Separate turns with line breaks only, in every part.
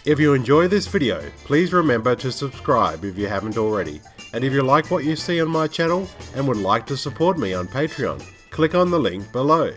If you enjoy this video, please remember to subscribe if you haven't already. And if you like what you see on my channel and would like to support me on Patreon, click on the link below.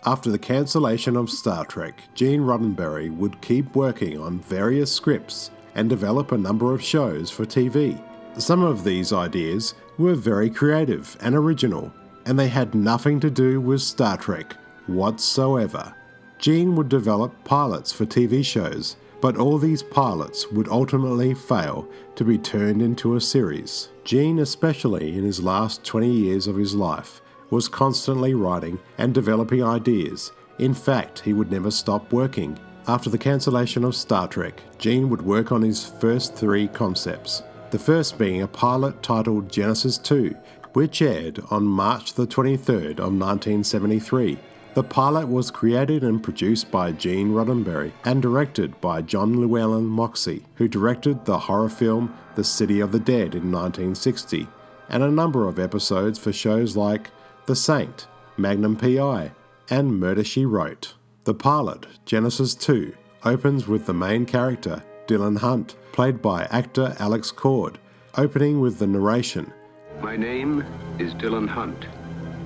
After the cancellation of Star Trek, Gene Roddenberry would keep working on various scripts and develop a number of shows for TV. Some of these ideas were very creative and original, and they had nothing to do with Star Trek whatsoever. Gene would develop pilots for TV shows, but all these pilots would ultimately fail to be turned into a series. Gene, especially in his last 20 years of his life, was constantly writing and developing ideas. In fact, he would never stop working. After the cancellation of Star Trek, Gene would work on his first 3 concepts. The first being a pilot titled Genesis 2, which aired on March the 23rd of 1973. The pilot was created and produced by Gene Roddenberry and directed by John Llewellyn Moxey, who directed the horror film The City of the Dead in 1960, and a number of episodes for shows like The Saint, Magnum P.I., and Murder, She Wrote. The pilot, Genesis 2, opens with the main character, Dylan Hunt, played by actor Alex Cord, opening with the narration.
My name is Dylan Hunt.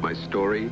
My story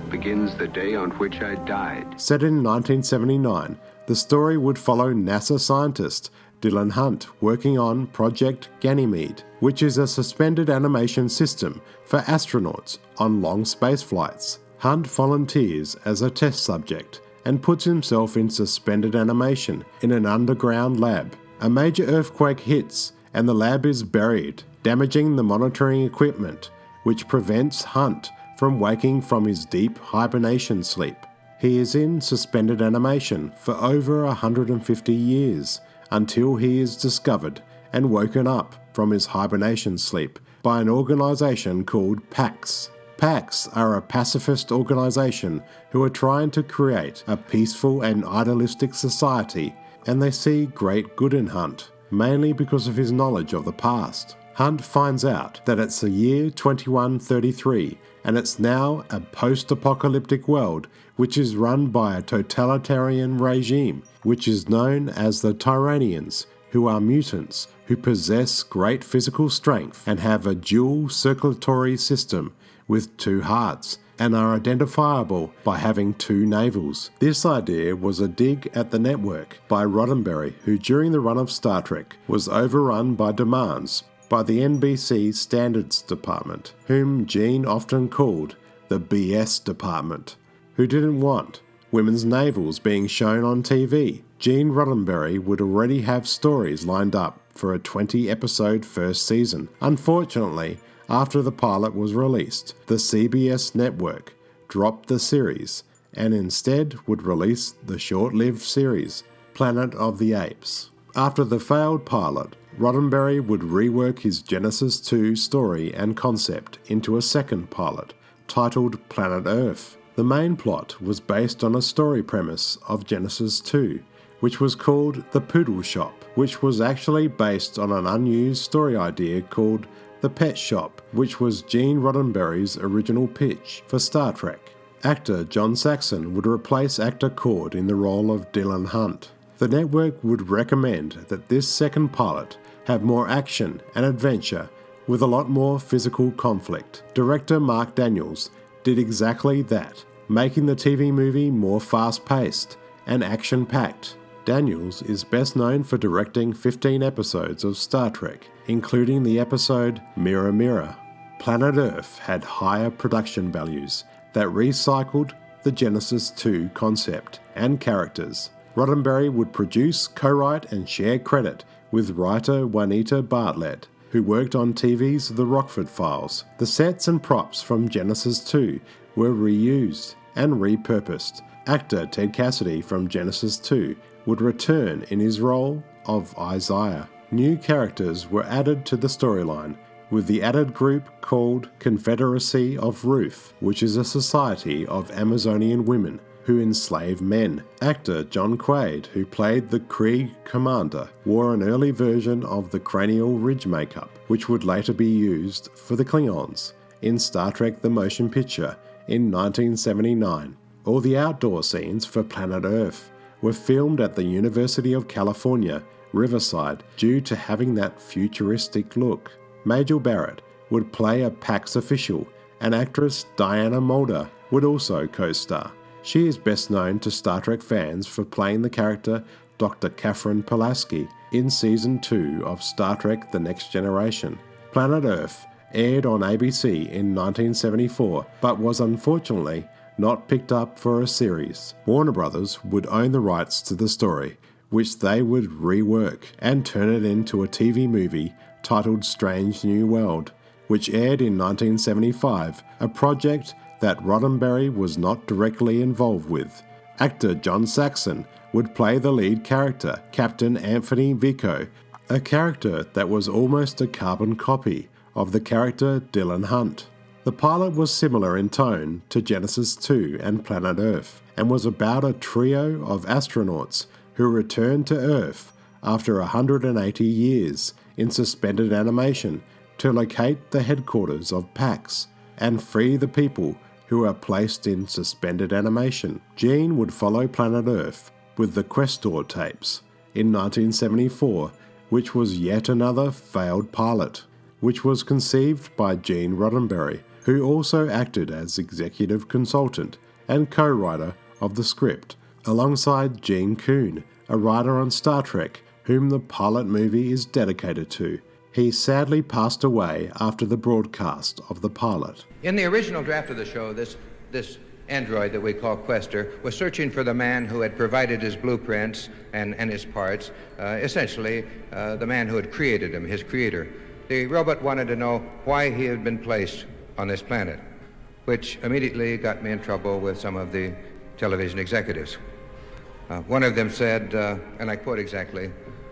begins the day on which I died.
Set in 1979, the story would follow NASA scientist Dylan Hunt working on Project Ganymede, which is a suspended animation system for astronauts on long space flights. Hunt volunteers as a test subject and puts himself in suspended animation in an underground lab. A major earthquake hits and the lab is buried, damaging the monitoring equipment, which prevents Hunt from waking from his deep hibernation sleep. He is in suspended animation for over 150 years until he is discovered and woken up from his hibernation sleep by an organization called PAX. PAX are a pacifist organization who are trying to create a peaceful and idealistic society, and they see great good in Hunt, mainly because of his knowledge of the past. Hunt finds out that it's the year 2133 and it's now a post-apocalyptic world which is run by a totalitarian regime which is known as the Tyranians, who are mutants who possess great physical strength and have a dual circulatory system with 2 hearts and are identifiable by having 2 navels. This idea was a dig at the network by Roddenberry, who during the run of Star Trek was overrun by demands by the NBC Standards Department, whom Gene often called the BS Department, who didn't want women's navels being shown on TV. Gene Roddenberry would already have stories lined up for a 20-episode first season. Unfortunately, after the pilot was released, the CBS network dropped the series and instead would release the short-lived series Planet of the Apes. After the failed pilot, Roddenberry would rework his Genesis 2 story and concept into a second pilot, titled Planet Earth. The main plot was based on a story premise of Genesis 2, which was called The Poodle Shop, which was actually based on an unused story idea called The Pet Shop, which was Gene Roddenberry's original pitch for Star Trek. Actor John Saxon would replace actor Cord in the role of Dylan Hunt. The network would recommend that this second pilot have more action and adventure with a lot more physical conflict. Director Mark Daniels did exactly that, making the TV movie more fast-paced and action-packed. Daniels is best known for directing 15 episodes of Star Trek, including the episode Mirror Mirror. Planet Earth had higher production values that recycled the Genesis 2 concept and characters. Roddenberry would produce, co-write and share credit with writer Juanita Bartlett, who worked on TV's The Rockford Files. The sets and props from Genesis 2 were reused and repurposed. Actor Ted Cassidy from Genesis 2 would return in his role of Isaiah. New characters were added to the storyline, with the added group called Confederacy of Ruth, which is a society of Amazonian women who enslave men. Actor John Quaid, who played the Krieg commander, wore an early version of the cranial ridge makeup, which would later be used for the Klingons in Star Trek the Motion Picture in 1979. All the outdoor scenes for Planet Earth were filmed at the University of California, Riverside, due to having that futuristic look. Majel Barrett would play a PAX official, and actress Diana Muldaur would also co-star. She is best known to Star Trek fans for playing the character Dr. Catherine Pulaski in Season 2 of Star Trek The Next Generation. Planet Earth aired on ABC in 1974, but was unfortunately not picked up for a series. Warner Brothers would own the rights to the story, which they would rework and turn it into a TV movie titled Strange New World, which aired in 1975, a project that Roddenberry was not directly involved with. Actor John Saxon would play the lead character, Captain Anthony Vico, a character that was almost a carbon copy of the character Dylan Hunt. The pilot was similar in tone to Genesis 2 and Planet Earth, and was about a trio of astronauts who returned to Earth after 180 years in suspended animation to locate the headquarters of PAX and free the people who are placed in suspended animation. Gene would follow Planet Earth with the QUESTOR tapes in 1974, which was yet another failed pilot, which was conceived by Gene Roddenberry, who also acted as executive consultant and co-writer of the script, alongside Gene Kuhn, a writer on Star Trek whom the pilot movie is dedicated to. He sadly passed away after the broadcast of the pilot.
In the original draft of the show, this android that we call QUESTOR was searching for the man who had provided his blueprints and his parts, essentially the man who had created him, his creator. The robot wanted to know why he had been placed on this planet, which immediately got me in trouble with some of the television executives. One of them said, and I quote exactly,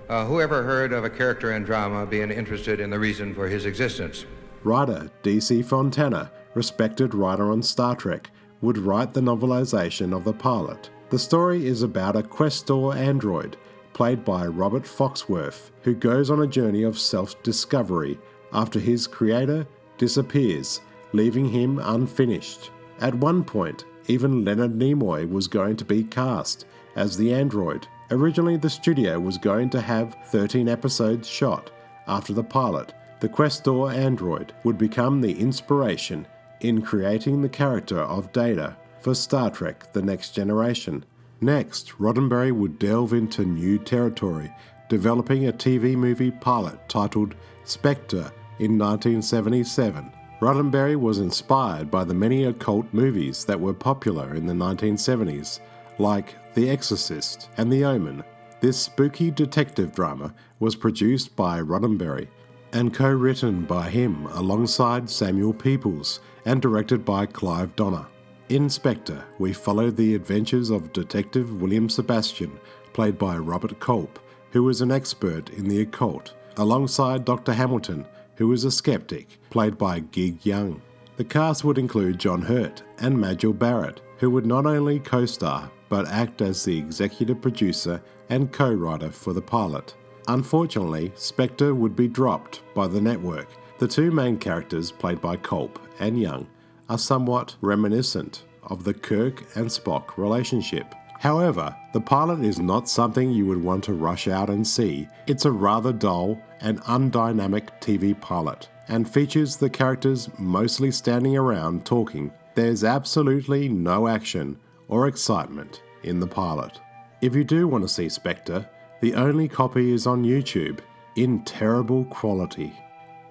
"Whoever heard of a character in drama being interested in the reason for his existence?"
Writer D.C. Fontana, respected writer on Star Trek, would write the novelization of the pilot. The story is about a QUESTOR android, played by Robert Foxworth, who goes on a journey of self-discovery after his creator disappears, leaving him unfinished. At one point, even Leonard Nimoy was going to be cast as the android. Originally, the studio was going to have 13 episodes shot. After the pilot, the QUESTOR android would become the inspiration in creating the character of Data for Star Trek The Next Generation. Next, Roddenberry would delve into new territory, developing a TV movie pilot titled Spectre in 1977. Roddenberry was inspired by the many occult movies that were popular in the 1970s, like The Exorcist and The Omen. This spooky detective drama was produced by Roddenberry and co-written by him alongside Samuel Peoples and directed by Clive Donner. In Spectre, we follow the adventures of Detective William Sebastian, played by Robert Culp, who is an expert in the occult, alongside Dr. Hamilton, who is a skeptic, played by Gig Young. The cast would include John Hurt and Majel Barrett, who would not only co-star, but act as the executive producer and co-writer for the pilot. Unfortunately, Spectre would be dropped by the network. The two main characters, played by Culp and Young, are somewhat reminiscent of the Kirk and Spock relationship. However, the pilot is not something you would want to rush out and see. It's a rather dull and undynamic TV pilot, and features the characters mostly standing around talking. There's absolutely no action or excitement in the pilot. If you do want to see Spectre, the only copy is on YouTube, in terrible quality.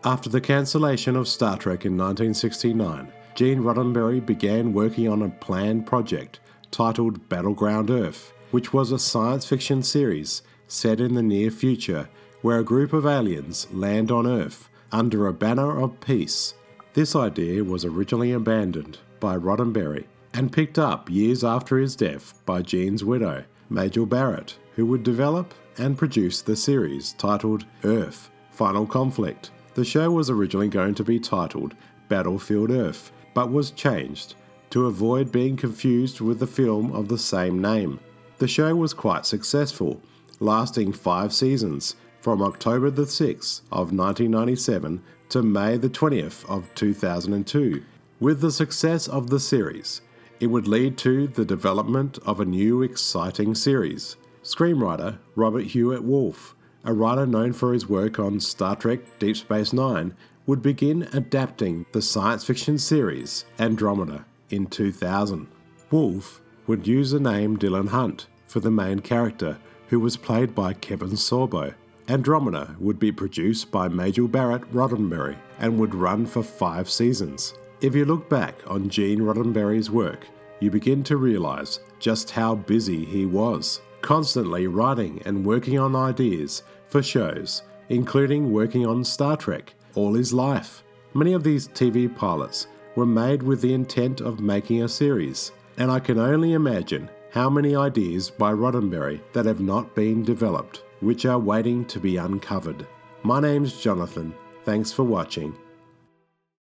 After the cancellation of Star Trek in 1969, Gene Roddenberry began working on a planned project titled Battleground Earth, which was a science fiction series set in the near future where a group of aliens land on Earth under a banner of peace. This idea was originally abandoned by Roddenberry and picked up years after his death by Gene's widow, Majel Barrett, who would develop and produce the series titled Earth: Final Conflict. The show was originally going to be titled Battlefield Earth, but was changed to avoid being confused with the film of the same name. The show was quite successful, lasting 5 seasons from October the 6th of 1997 to May the 20th of 2002. With the success of the series, It would lead to the development of a new exciting series. Screenwriter Robert Hewitt Wolfe, a writer known for his work on Star Trek Deep Space Nine, would begin adapting the science fiction series Andromeda in 2000. Wolfe would use the name Dylan Hunt for the main character, who was played by Kevin Sorbo. Andromeda would be produced by Majel Barrett Roddenberry and would run for 5 seasons. If you look back on Gene Roddenberry's work, you begin to realise just how busy he was, constantly writing and working on ideas for shows, including working on Star Trek all his life. Many of these TV pilots were made with the intent of making a series, and I can only imagine how many ideas by Roddenberry that have not been developed, which are waiting to be uncovered. My name's Jonathan, thanks for watching,